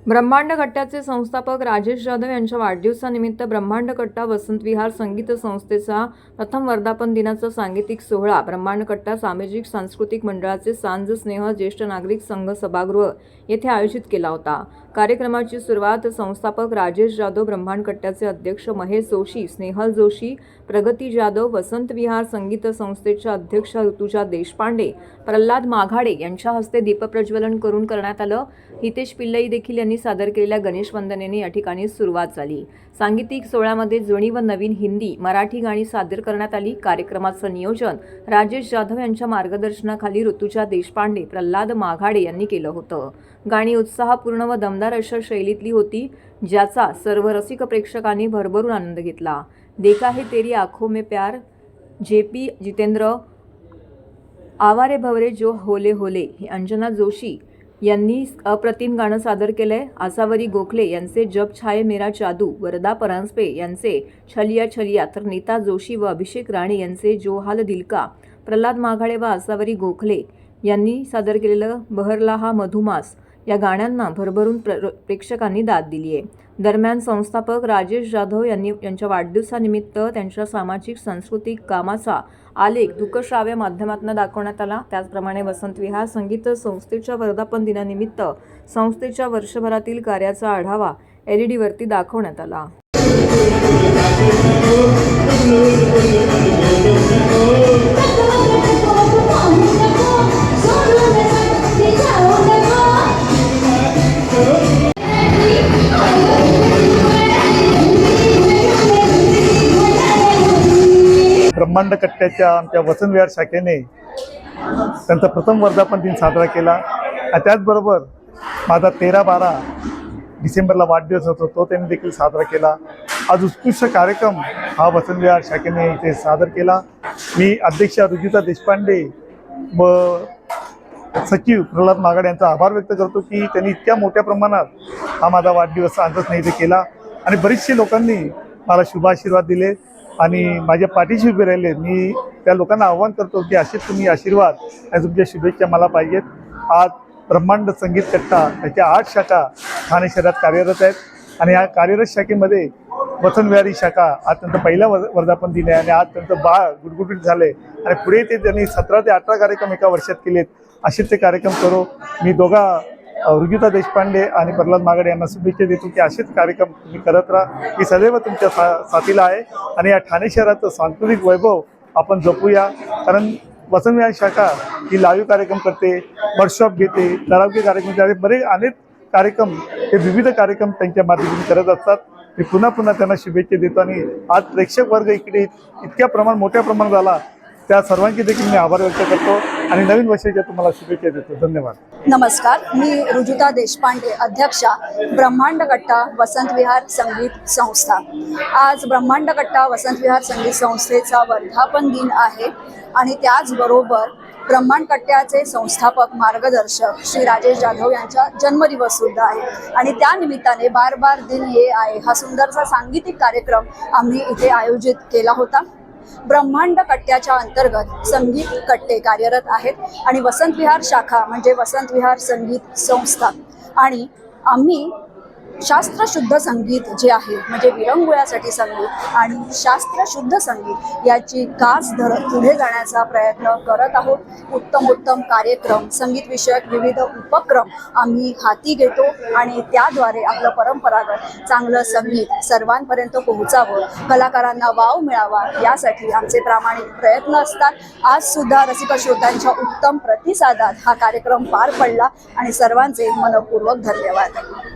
ब्रह्मांड कट्ट्याचे संस्थापक राजेश जाधव यांच्या वाढदिवसानिमित्त ब्रह्मांड कट्टा वसंत विहार संगीत संस्थेचा प्रथम वर्धापन दिनाचा सांगीतिक सोहळा ब्रह्मांड कट्टा सामाजिक सांस्कृतिक मंडळाचे सांज स्नेह ज्येष्ठ नागरिक संघ सभागृह येथे आयोजित केला होता। कार्यक्रमाची सुरुवात संस्थापक राजेश जाधव, ब्रह्मांड कट्ट्याचे अध्यक्ष महेश जोशी, स्नेहल जोशी, प्रगती जाधव, वसंत विहार संगीत संस्थेच्या अध्यक्ष ऋतुजा देशपांडे, प्रल्हाद माघाडे यांच्या हस्ते दीपप्रज्वलन करून करण्यात आलं। हितेश पिल्लई देखील यांनी सादर केलेल्या गणेश वंदनेने या ठिकाणी सुरुवात झाली। सांगीतिक सोहळ्यामध्ये जुनी व नवीन हिंदी, मराठी गाणी सादर करण्यात आली। कार्यक्रमाचं नियोजन राजेश जाधव यांच्या मार्गदर्शनाखाली ऋतुजा देशपांडे, प्रल्हाद माघाडे यांनी केलं होतं। गाणी उत्साहपूर्ण व दमदार अशा शैलीतली होती, ज्याचा सर्व रसिक प्रेक्षकांनी भरभरून आनंद घेतला। देखा है तेरी आंखों में प्यार, जेपी जितेंद्र, आवारे भवरे जो होले होले हे अंजना जोशी यांनी अप्रतिम गाणं सादर केलंय। आसावरी गोखले यांचे जब छाये मेरा जादू, वरदा परांजपे यांचे छलिया छलिया, तर नीता जोशी व अभिषेक राणे यांचे जो हाल दिल का, प्रल्हाद माघाडे व आसावरी गोखले यांनी सादर केलेलं बहरला हा मधुमास या गाण्यांना भरभरून प्रेक्षकांनी दाद दिली आहे। दरम्यान संस्थापक राजेश जाधव यांनी यांच्या वाढदिवसानिमित्त त्यांच्या सामाजिक सांस्कृतिक कामाचा आलेख दृकश्राव्य माध्यमातून दाखवण्यात आला। त्याचप्रमाणे वसंत विहार संगीत संस्थेच्या वर्धापन दिनानिमित्त संस्थेच्या वर्षभरातील कार्याचा आढावा LED वरती दाखवण्यात आला। ब्रह्मांड कट्ट्याच्या आमच्या वसंत विहार शाखेने त्यांचा प्रथम वर्धापन दिन साजरा केला आणि त्याचबरोबर माझा 13-12 डिसेंबरला वाढदिवस होतो, तो त्यांनी देखील साजरा केला। आज उत्कृष्ट कार्यक्रम हा वसंत विहार शाखेने इथे सादर केला। मी अध्यक्ष ऋतुजा देशपांडे व सचिव प्रल्हाद माघाडे यांचा आभार व्यक्त करतो की त्यांनी इतक्या मोठ्या प्रमाणात हा माझा वाढदिवस साजरा नाही केला आणि बरेचसे लोकांनी मला शुभाशीर्वाद दिले आणि माझ्या पाठीशी उभे राहिले। मी त्या लोकांना आव्हान करतो की असेच तुम्ही आशीर्वाद आणि तुमच्या शुभेच्छा मला पाहिजेत। आज ब्रह्मांड संगीत कट्टा त्याच्या 8 शाखा ठाणे शहरात कार्यरत आहेत आणि या कार्यरत शाखेमध्ये वसंत विहारी शाखा आज त्यांचा पहिला वर्धापन दिन आहे आणि आज त्यांचं बाळ गुटगुटीत झाले आणि पुढे ते त्यांनी 17 ते 18 कार्यक्रम एका वर्षात केलेत। असेच ते कार्यक्रम करो। मी दोघा ऋतुजा देशपांडे आणि प्रल्हाद माघाडे यांना शुभेच्छा देतो की असेच कार्यक्रम तुम्ही करत राहा। मी सदैव तुमच्या साथीला आहे आणि या ठाणे शहराचं सांस्कृतिक वैभव आपण जपूया, कारण वसंत विहार शाखा ही लाईव्ह कार्यक्रम करते, वर्कशॉप घेते, कराओके कार्यक्रम करते, बरेच अनेक कार्यक्रम हे विविध कार्यक्रम त्यांच्या माध्यमातून करत असतात। मी पुन्हा त्यांना शुभेच्छा देतो आणि आज प्रेक्षक वर्ग इकडे इतक्या मोठ्या प्रमाणात झाला, त्या सर्वांची देखील मी आभार व्यक्त करतो आणि नवीन वर्षाच्या तुम्हाला शुभेच्छा देतो। धन्यवाद। नमस्कार, मी ऋतुजा देशपांडे, अध्यक्षा ब्रह्मांड कट्टा वसंत विहार संगीत संस्था। आज ब्रह्मांड कट्टा वसंत विहार संगीत संस्थेचा वर्धापन दिन आहे आणि त्याचबरोबर ब्रह्मांड कट्ट्याचे संस्थापक मार्गदर्शक श्री राजेश जाधव यांचा जन्मदिवस सुद्धा आहे आणि त्या निमित्ताने बार बार दिन ये आहे हा सुंदरसा सांगीतिक कार्यक्रम आम्ही इथे आयोजित केला होता। ब्रह्मांड कट्ट्याच्या अंतर्गत संगीत कट्टे कार्यरत आहेत आणि वसंत विहार शाखा म्हणजे वसंत विहार संगीत संस्था आणि आम्ही शास्त्रशुद्ध संगीत जे आहे म्हणजे विरंगुळ्यासाठी संगीत आणि शास्त्रशुद्ध संगीत याची कास धरत पुढे जाण्याचा प्रयत्न करत आहोत। उत्तम कार्यक्रम, संगीत विषयक विविध उपक्रम आम्ही हाती घेतो आणि त्याद्वारे आपलं परंपरागत चांगलं संगीत सर्वांपर्यंत पोहोचावं, कलाकारांना वाव मिळावा यासाठी आमचे प्रामाणिक प्रयत्न असतात। आज सुद्धा रसिक श्रोत्यांच्या उत्तम प्रतिसादात हा कार्यक्रम पार पडला आणि सर्वांचे मनपूर्वक धन्यवाद।